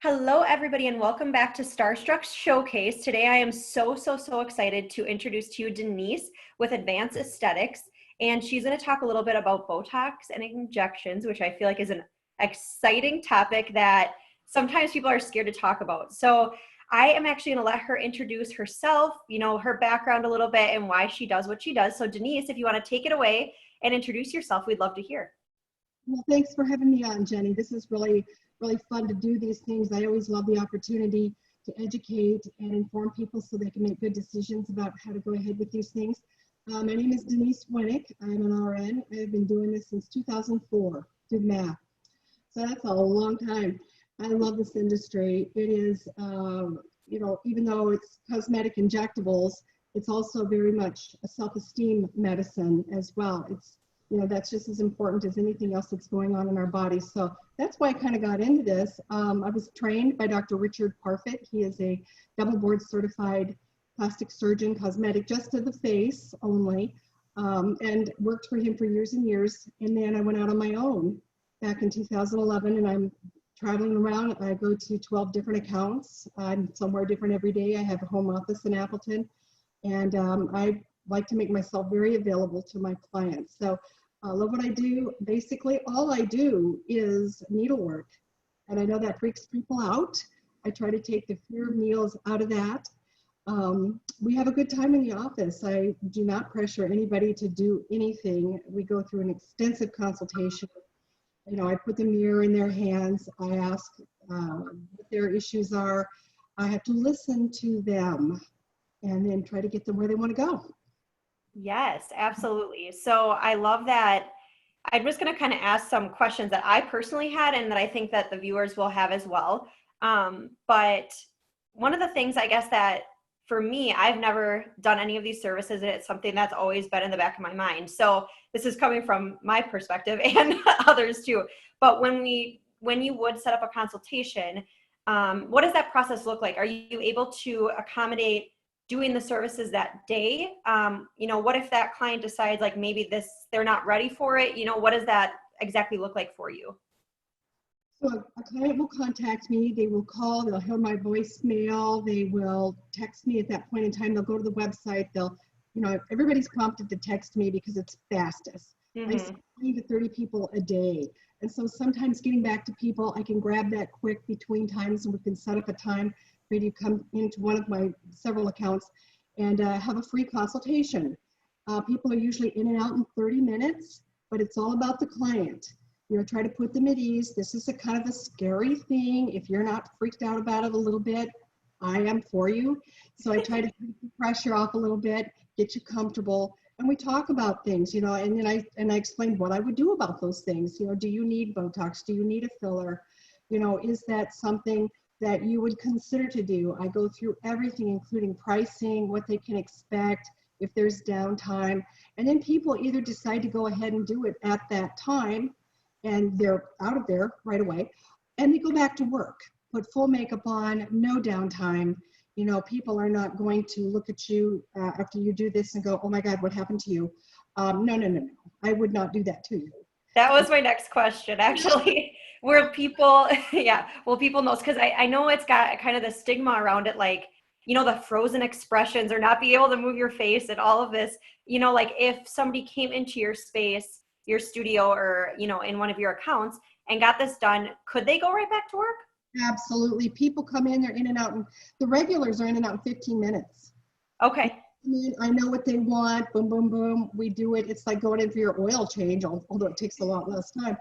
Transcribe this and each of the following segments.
Hello, everybody, and welcome back to Starstruck Showcase. Today, I am so excited to introduce to you Denise with Advanced Aesthetics, and she's going to talk a little bit about Botox and injections, which I feel like is an exciting topic that sometimes people are scared to talk about. So I am actually going to let her introduce herself, her background a little bit and why she does what she does. So Denise, if you want to take it away and introduce yourself, we'd love to hear. Well, thanks for having me on, Jenny. This is really fun to do these things. I always love the opportunity to educate and inform people so they can make good decisions about how to go ahead with these things. My name is Denise Winnick. I'm an RN. I've been doing this since 2004. Do the math. So that's a long time. I love this industry. It is, even though it's cosmetic injectables, it's also very much a self-esteem medicine as well. That's just as important as anything else that's going on in our bodies. So that's why I kind of got into this. I was trained by Dr. Richard Parfit. He is a double board certified plastic surgeon, cosmetic, just to the face only, and worked for him for years and years. And then I went out on my own back in 2011, and I'm traveling around. I go to 12 different accounts. I'm somewhere different every day. I have a home office in Appleton, and I like to make myself very available to my clients. So I love what I do. Basically, all I do is needlework. And I know that freaks people out. I try to take the fear of needles out of that. We have a good time in the office. I do not pressure anybody to do anything. We go through an extensive consultation. I put the mirror in their hands. I ask what their issues are. I have to listen to them and then try to get them where they want to go. Yes, absolutely. So I love that. I'm just going to kind of ask some questions that I personally had and that I think that the viewers will have as well. But one of the things I guess that for me, I've never done any of these services, and it's something that's always been in the back of my mind. So this is coming from my perspective and others too. But when you would set up a consultation, what does that process look like? Are you able to accommodate doing the services that day? What if that client decides like maybe they're not ready for it? What does that exactly look like for you? So a client will contact me, they will call, they'll hear my voicemail, they will text me at that point in time, they'll go to the website, everybody's prompted to text me because it's fastest. I see 20 to 30 people a day. And so sometimes getting back to people, I can grab that quick between times and we can set up a time for you to come into one of my several accounts and have a free consultation. People are usually in and out in 30 minutes, but it's all about the client. Try to put them at ease. This is a kind of a scary thing. If you're not freaked out about it a little bit, I am for you. So I try to keep the pressure off a little bit, get you comfortable, and we talk about things, and then I explained what I would do about those things. Do you need Botox? Do you need a filler? Is that something that you would consider to do? I go through everything, including pricing, what they can expect, if there's downtime, and then people either decide to go ahead and do it at that time, and they're out of there right away, and they go back to work, put full makeup on, no downtime. People are not going to look at you after you do this and go, oh my God, what happened to you? No. I would not do that to you. That was my next question, actually. Where people, people know, because I know it's got kind of the stigma around it, like, the frozen expressions or not be able to move your face and all of this, like if somebody came into your space, your studio, or, in one of your accounts and got this done, could they go right back to work? Absolutely. People come in, they're in and out, and the regulars are in and out in 15 minutes. Okay. I know what they want. Boom, boom, boom. We do it. It's like going in for your oil change, although it takes a lot less time.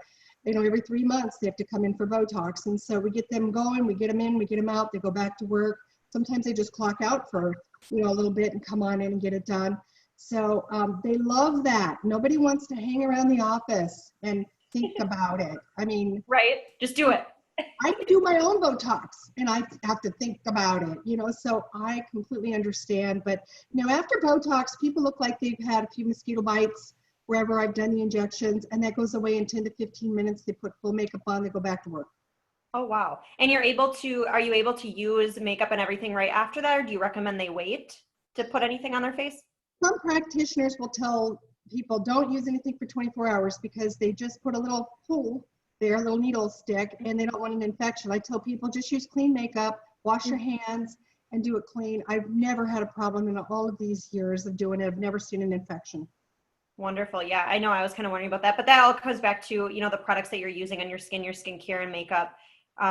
Every 3 months they have to come in for Botox. And so we get them going, we get them in, we get them out, they go back to work. Sometimes they just clock out for, a little bit and come on in and get it done. So they love that. Nobody wants to hang around the office and think about it. Right. Just do it. I do my own Botox and I have to think about it, so I completely understand. But, after Botox, people look like they've had a few mosquito bites wherever I've done the injections, and that goes away in 10 to 15 minutes. They put full makeup on, they go back to work. Oh, wow. And are you able to use makeup and everything right after that, or do you recommend they wait to put anything on their face? Some practitioners will tell people don't use anything for 24 hours because they just put a little pool their little needle stick, and they don't want an infection. I tell people just use clean makeup, wash your hands, and do it clean. I've never had a problem in all of these years of doing it. I've never seen an infection. Wonderful. Yeah, I know. I was kind of wondering about that, but that all comes back to, the products that you're using on your skin, your skincare and makeup,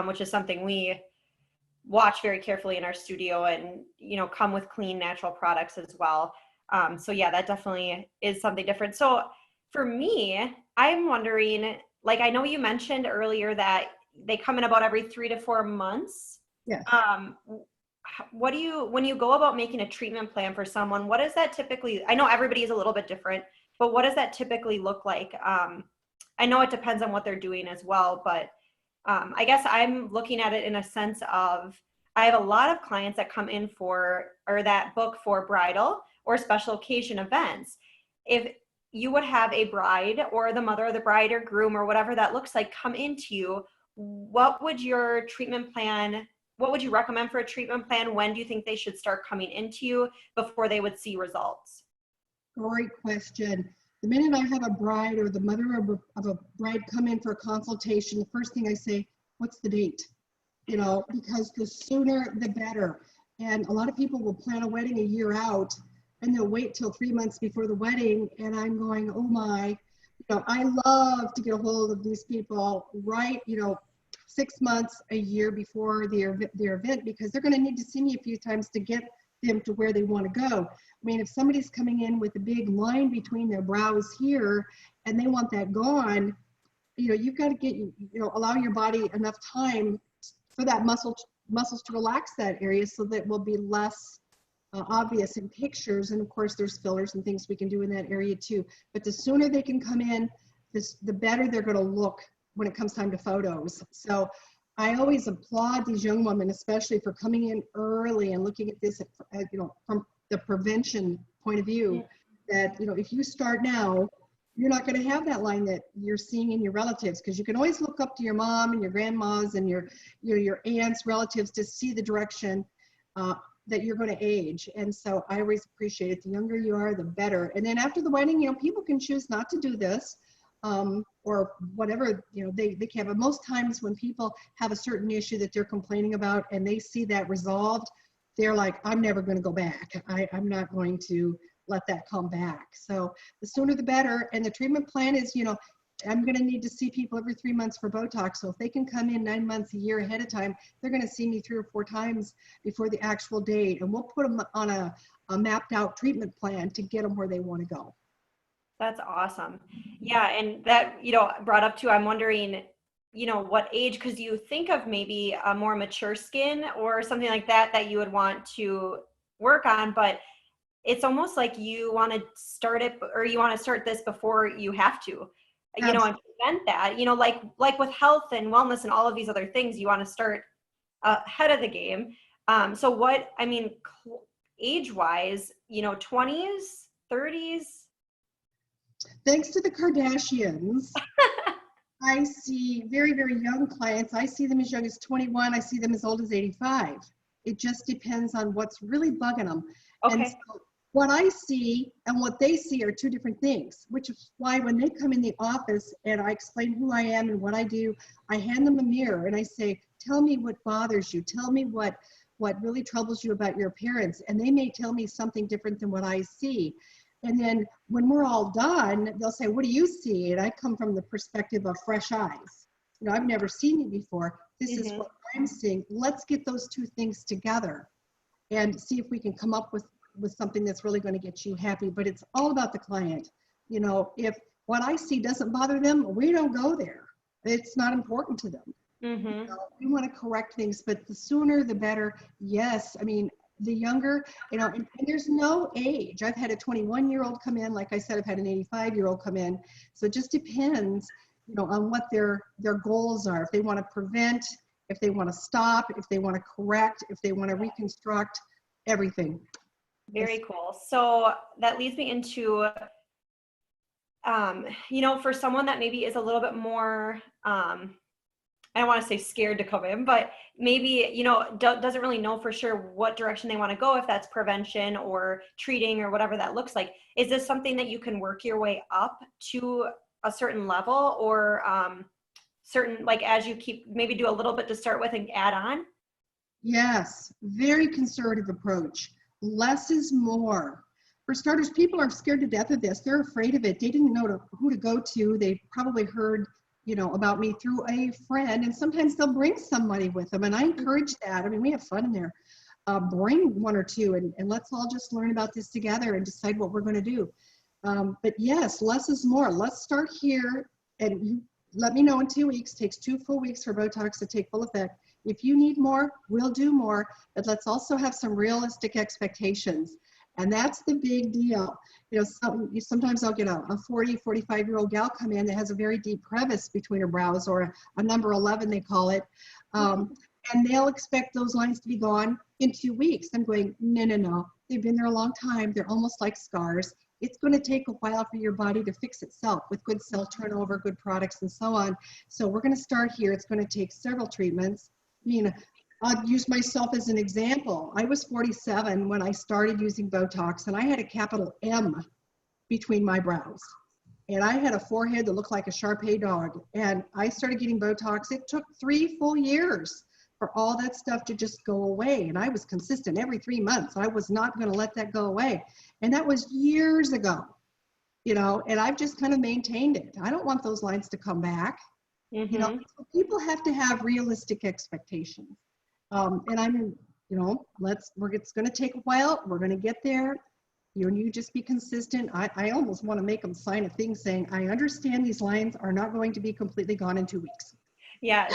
which is something we watch very carefully in our studio, and, come with clean, natural products as well. So yeah, that definitely is something different. So for me, I'm wondering, like, I know you mentioned earlier that they come in about every 3 to 4 months. Yes. What do you, when you go about making a treatment plan for someone, what does that typically, I know everybody is a little bit different, but what does that typically look like? I know it depends on what they're doing as well, but I guess I'm looking at it in a sense of, I have a lot of clients that come in for, or that book for bridal or special occasion events. If you would have a bride or the mother of the bride or groom or whatever that looks like come into you, what would your treatment plan, what would you recommend for a treatment plan? When do you think they should start coming into you before they would see results? Great question. The minute I have a bride or the mother of a bride come in for a consultation, the first thing I say, what's the date? Because the sooner the better. And a lot of people will plan a wedding a year out and they'll wait till 3 months before the wedding. And I'm going, oh my, I love to get a hold of these people right, 6 months, a year before their event, because they're going to need to see me a few times to get them to where they want to go. I mean, if somebody's coming in with a big line between their brows here and they want that gone, you've got to allow your body enough time for that muscles to relax that area so that it will be less obvious in pictures. And of course, there's fillers and things we can do in that area too. But the sooner they can come in, the better they're going to look when it comes time to photos. So I always applaud these young women, especially for coming in early and looking at this, from the prevention point of view, that, if you start now, you're not going to have that line that you're seeing in your relatives, because you can always look up to your mom and your grandmas and your aunts, relatives, to see the direction that you're going to age. And so I always appreciate it. The younger you are, the better. And then after the wedding, people can choose not to do this. Or whatever, they can. But most times when people have a certain issue that they're complaining about and they see that resolved, they're like, I'm never going to go back. I'm not going to let that come back. So the sooner the better. And the treatment plan is, I'm going to need to see people every 3 months for Botox. So if they can come in 9 months, a year ahead of time, they're going to see me 3 or 4 times before the actual date. And we'll put them on a mapped out treatment plan to get them where they want to go. That's awesome. Yeah. And that, brought up too, I'm wondering, what age, because you think of maybe a more mature skin or something like that, that you would want to work on, but it's almost like you want to start it, or you want to start this before you have to, and prevent that, like with health and wellness and all of these other things, you want to start ahead of the game. So what, age wise, 20s, 30s. Thanks to the Kardashians, I see very, very young clients. I see them as young as 21. I see them as old as 85. It just depends on what's really bugging them. Okay. And so what I see and what they see are two different things, which is why when they come in the office and I explain who I am and what I do, I hand them a mirror and I say, tell me what bothers you. Tell me what really troubles you about your appearance. And they may tell me something different than what I see. And then when we're all done, they'll say, what do you see? And I come from the perspective of fresh eyes. I've never seen it before. This is what I'm seeing. Let's get those two things together and see if we can come up with something that's really going to get you happy. But it's all about the client. If what I see doesn't bother them, we don't go there. It's not important to them. We want to correct things, but the sooner the better. Yes. The younger, and there's no age. I've had a 21-year-old come in. Like I said, I've had an 85-year-old come in. So it just depends, on what their goals are. If they want to prevent, if they want to stop, if they want to correct, if they want to reconstruct, everything. Very cool. So that leads me into, for someone that maybe is a little bit more, I don't want to say scared to come in, but maybe, doesn't really know for sure what direction they want to go, if that's prevention or treating or whatever that looks like. Is this something that you can work your way up to a certain level, or certain, like as you keep, maybe do a little bit to start with and add on? Yes, very conservative approach. Less is more. For starters, people are scared to death of this. They're afraid of it. They didn't know who to go to. They probably heard, about me through a friend, and sometimes they'll bring somebody with them, and I encourage that. I mean, we have fun in there. Bring one or two, and let's all just learn about this together and decide what we're going to do. But yes, less is more. Let's start here, and you let me know in 2 weeks. Takes 2 full weeks for Botox to take full effect. If you need more, we'll do more, but let's also have some realistic expectations. And that's the big deal. Sometimes I'll get a 40, 45-year-old gal come in that has a very deep crevice between her brows, or a number 11, they call it. And they'll expect those lines to be gone in 2 weeks. I'm going, no. They've been there a long time. They're almost like scars. It's going to take a while for your body to fix itself with good cell turnover, good products, and so on. So we're going to start here. It's going to take several treatments. I mean, I'll use myself as an example. I was 47 when I started using Botox, and I had a capital M between my brows. And I had a forehead that looked like a Shar-Pei dog. And I started getting Botox. It took 3 full years for all that stuff to just go away. And I was consistent every 3 months. I was not going to let that go away. And that was years ago, and I've just kind of maintained it. I don't want those lines to come back. Mm-hmm. People have to have realistic expectations. And I'm, it's going to take a while. We're going to get there. You just be consistent. I almost want to make them sign a thing saying, I understand these lines are not going to be completely gone in 2 weeks. Yes.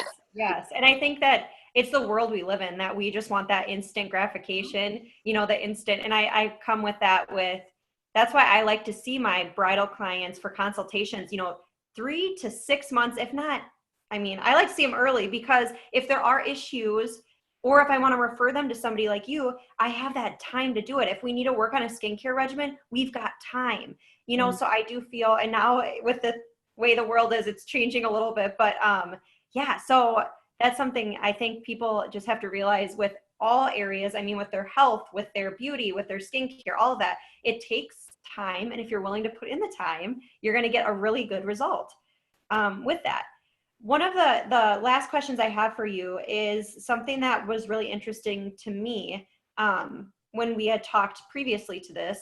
And I think that it's the world we live in, that we just want that instant gratification, the instant. And I come with that that's why I like to see my bridal clients for consultations, 3 to 6 months, if not, I like to see them early, because if there are issues, or if I want to refer them to somebody like you, I have that time to do it. If we need to work on a skincare regimen, we've got time, so I do feel, and now with the way the world is, it's changing a little bit, but so that's something I think people just have to realize with all areas. With their health, with their beauty, with their skincare, all of that, it takes time. And if you're willing to put in the time, you're going to get a really good result with that. One of the last questions I have for you is something that was really interesting to me when we had talked previously to this.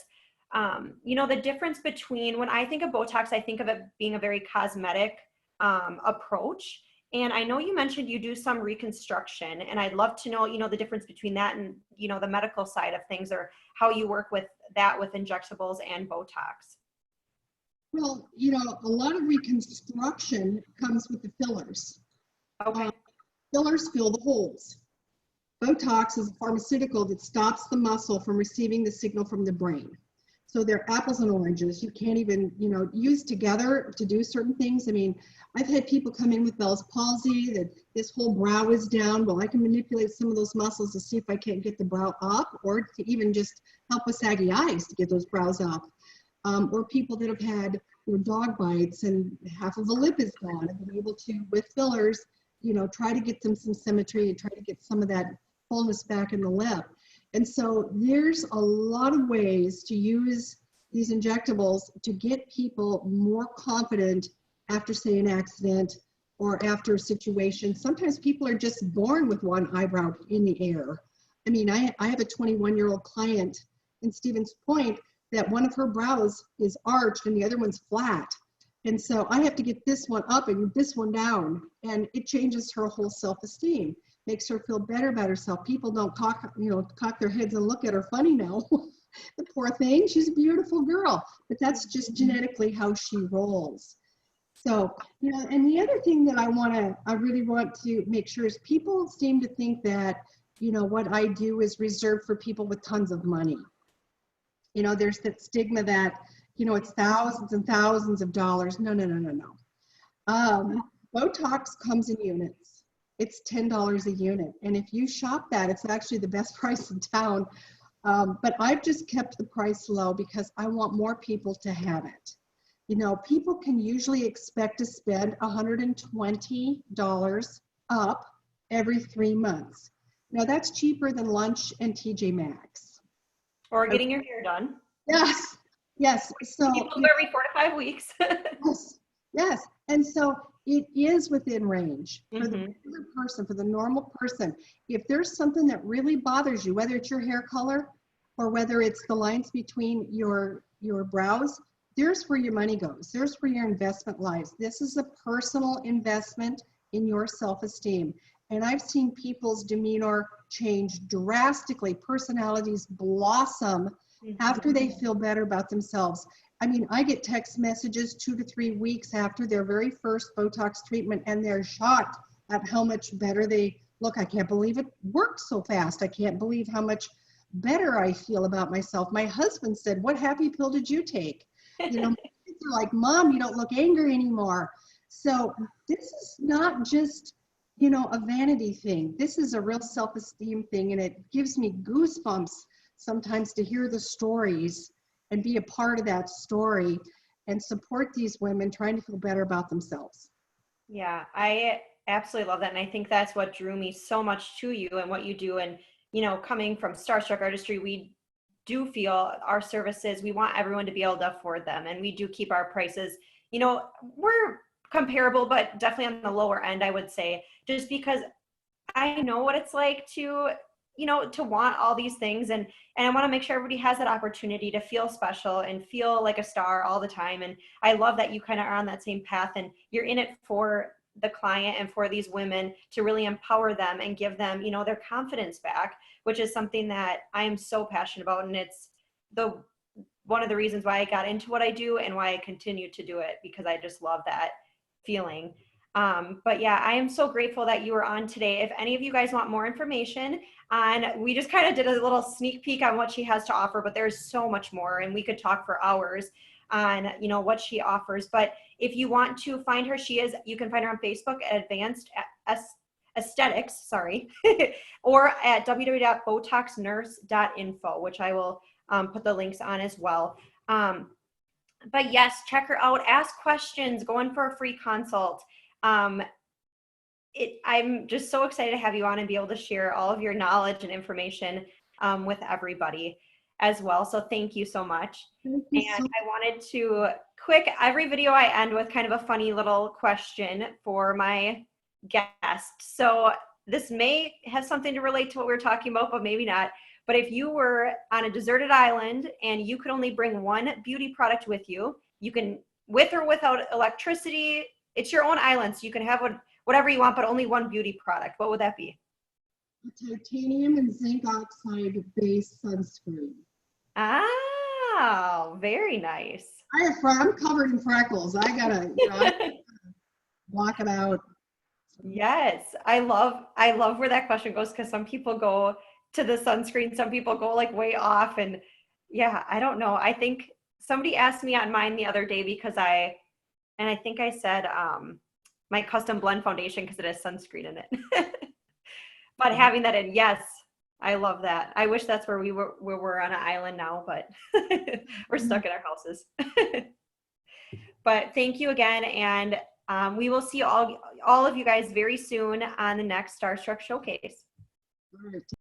The difference between, when I think of Botox, I think of it being a very cosmetic approach. And I know you mentioned you do some reconstruction, and I'd love to know, the difference between that and, the medical side of things, or how you work with that with injectables and Botox. Well, a lot of reconstruction comes with the fillers. Okay. Fillers fill the holes. Botox is a pharmaceutical that stops the muscle from receiving the signal from the brain. So they're apples and oranges. You can't even, use together to do certain things. I've had people come in with Bell's palsy, that this whole brow is down. Well, I can manipulate some of those muscles to see if I can't get the brow up, or to even just help with saggy eyes to get those brows up. Or people that have had dog bites and half of the lip is gone, and been able to, with fillers, try to get them some symmetry and try to get some of that fullness back in the lip. And so there's a lot of ways to use these injectables to get people more confident after, say, an accident or after a situation. Sometimes people are just born with one eyebrow in the air. I have a 21-year-old client in Stevens Point that one of her brows is arched and the other one's flat. And so I have to get this one up and this one down, and it changes her whole self-esteem, makes her feel better about herself. People don't cock their heads and look at her funny now. The poor thing, she's a beautiful girl, but that's just genetically how she rolls. So, and the other thing that I really want to make sure is, people seem to think that, what I do is reserved for people with tons of money. There's that stigma that, it's thousands and thousands of dollars. No. Botox comes in units. It's $10 a unit. And if you shop that, it's actually the best price in town. But I've just kept the price low because I want more people to have it. People can usually expect to spend $120 up every 3 months. Now that's cheaper than lunch and TJ Maxx. Or getting your hair done. Yes. So people do every 4 to 5 weeks. Yes. And so it is within range for the Mm-hmm. regular person, for the normal person. If there's something that really bothers you, whether it's your hair color or whether it's the lines between your brows, there's where your money goes. There's where your investment lies. This is a personal investment in your self-esteem. And I've seen people's demeanor change drastically. Personalities blossom after they feel better about themselves. I mean, I get text messages 2 to 3 weeks after their very first Botox treatment, and they're shocked at how much better they look. I can't believe it worked so fast. I can't believe how much better I feel about myself. My husband said, "What happy pill did you take?" You know, my kids are like, "Mom, you don't look angry anymore." So this is not just, a vanity thing. This is a real self-esteem thing, and it gives me goosebumps sometimes to hear the stories and be a part of that story and support these women trying to feel better about themselves. Yeah, I absolutely love that. And I think that's what drew me so much to you and what you do. And, coming from Starstruck Artistry, we do feel our services, we want everyone to be able to afford them. And we do keep our prices, we're comparable, but definitely on the lower end, I would say, just because I know what it's like to want all these things, and I want to make sure everybody has that opportunity to feel special and feel like a star all the time. And I love that you kind of are on that same path, and you're in it for the client and for these women to really empower them and give them, their confidence back, which is something that I am so passionate about. And it's the one of the reasons why I got into what I do and why I continue to do it, because I just love that feeling. But yeah, I am so grateful that you were on today. If any of you guys want more information on, we just kind of did a little sneak peek on what she has to offer, but there's so much more, and we could talk for hours on, what she offers. But if you want to find her, you can find her on Facebook at Advanced Aesthetics, sorry, or at www.botoxnurse.info, which I will put the links on as well. But yes, check her out, ask questions, go in for a free consult. Um, I'm just so excited to have you on and be able to share all of your knowledge and information with everybody as well. So thank you so much. Thank you And so I wanted to every video I end with kind of a funny little question for my guest. So this may have something to relate to what we were talking about, but maybe not. But if you were on a deserted island and you could only bring one beauty product with you, you can, with or without electricity, it's your own island, so you can have whatever you want, but only one beauty product. What would that be? titanium and zinc oxide based sunscreen. Oh, very nice. I'm covered in freckles. I gotta, I block it out. Yes, I love where that question goes, because some people go to the sunscreen, some people go like way off, and yeah, I don't know. I think somebody asked me on mine the other day because I think I said my custom blend foundation because it has sunscreen in it. But having that in, yes, I love that. I wish that's where we're on an island now, but we're stuck in our houses. But thank you again, and we will see all of you guys very soon on the next Starstruck Showcase. All right.